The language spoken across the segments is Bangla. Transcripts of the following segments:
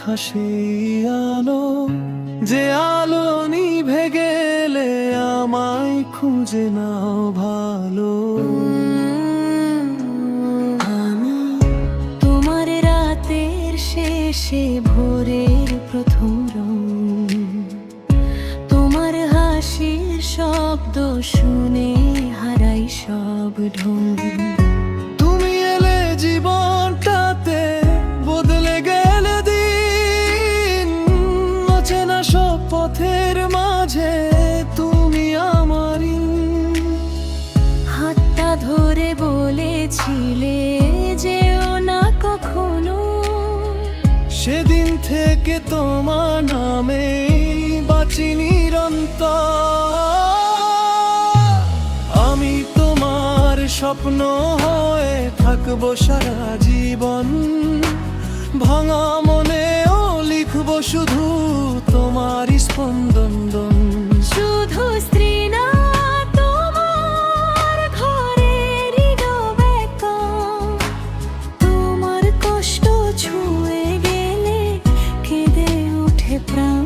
রাখা সেই আলো, যে আলো নিভে গেলে আমায় খুঁজে নাও ভালো। আমি তোমার রাতের শেষে ভোরের প্রথম রং, তোমার হাসির শব্দ শুনে হারাই সব ঢং। তুমি এলে জীবনটাতে, বদলে গেলে দিন, অচেনা সব পথের মাঝে তুমি আমারই। হাতটা ধরে বলেছিলে যেও না কখনো, সেদিন থেকে তোমার নামে বাঁচি নিরন্তর। আমি তোমার স্বপ্ন হয়ে থাকবো সারা জীবন, ভাঙা মনেও লিখবো শুধু তোমার স্পন্দন। শুধু স্ত্রী না তোমার ঘরের নীরব একা, তোমার কষ্ট ছুঁয়ে গেলে কেঁদে ওঠে প্রাণ।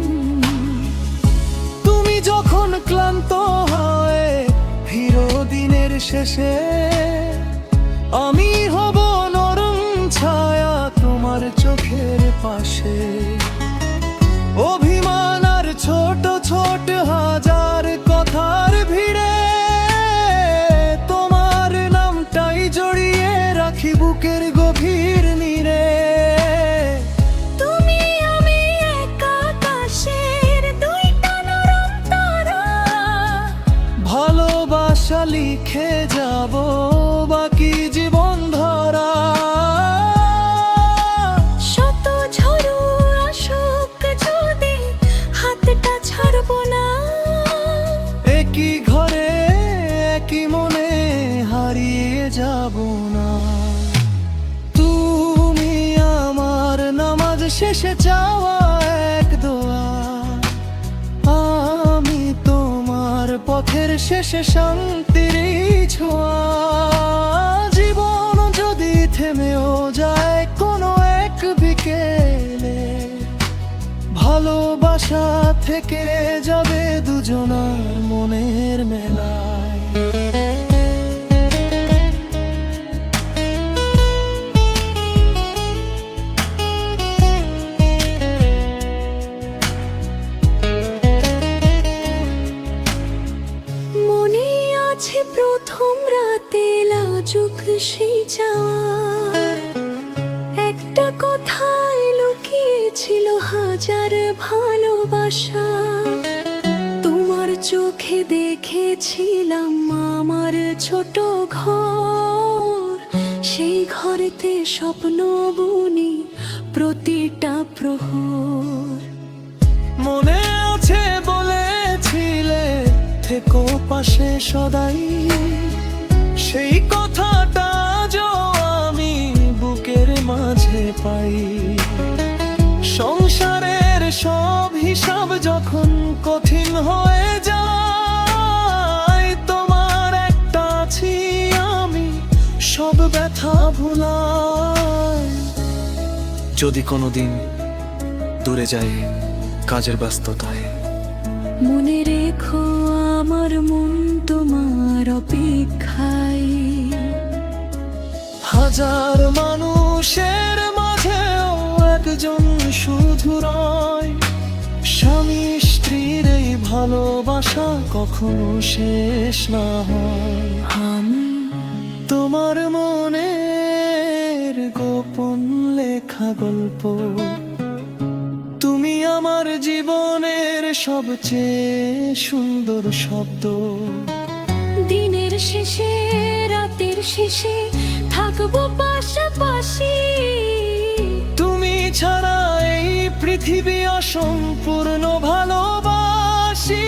তুমি যখন ক্লান্ত হয়ে ফিরো দিনের শেষে, আমি হব নরম ছায়া তোমার চোখের পাশে। অভিমান আর ছোট ছোট হাজার কথার ভিড়ে, তোমার নামটাই জড়িয়ে রাখি বুকের গভীর নীড়ে। তুমি আমি এক আকাশের দুইটা নরম তারা, ভালোবাসা লিখে যাব বাকি জীবন ধরা। শত ঝড় আসুক যদি হাতটা ছাড়বো না। একই ঘরে একই মনে হারিয়ে যাব না। তুমি আমার নামাজ শেষে চাওয়া এক দোয়া, আমি তোমার পথের শেষে শান্তির ছোঁয়া। জীবন যদি থেমেও যায় কোনো এক বিকেলে, ভালোবাসা থেকে যাবে দুজনার মনের মেলায়। মনে আছে প্রথম রাতে লাজুক সেই চাওয়া, একটা কথায় লুকিয়েছিল হাজার ভালোবাসা। তোমার চোখে দেখেছিলাম আমার ছোট ঘর, সেই ঘরেতে স্বপ্ন বুনি প্রতিটা প্রহর। মনে আছে বলেছিলে থেকো পাশে সদাই, সেই কথাটা আজও আমি বুকের মাঝে পাই। সংসারের সব হিসাব যখন কঠিন হয়ে যায়, তোমার একটা আছি আমি সব ব্যথা ভুলাই। যদি কোনোদিন দূরে যাই কাজের ব্যস্ততায়, মনে রেখো আমার মন তোমার অপেক্ষায়। হাজার মানুষের মাঝেও একজন শুধু রয়, স্বামী স্ত্রীর এই ভালোবাসা কখনো শেষ না হয়। আমি তোমার মনের গোপন লেখা গল্প, তুমি আমার জীবনের সবচেয়ে সুন্দর শব্দ। দিনের শেষে রাতের শেষে থাকবো পাশাপাশি, তুমি ছাড়া এই পৃথিবী অসম্পূর্ণ ভালোবাসি।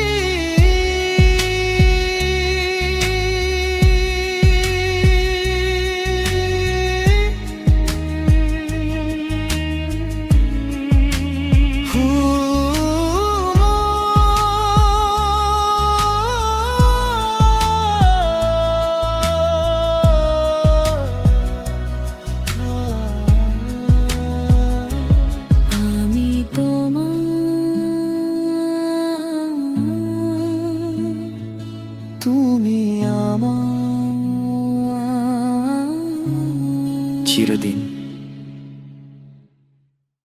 আমি তুমি আমার চিরদিন।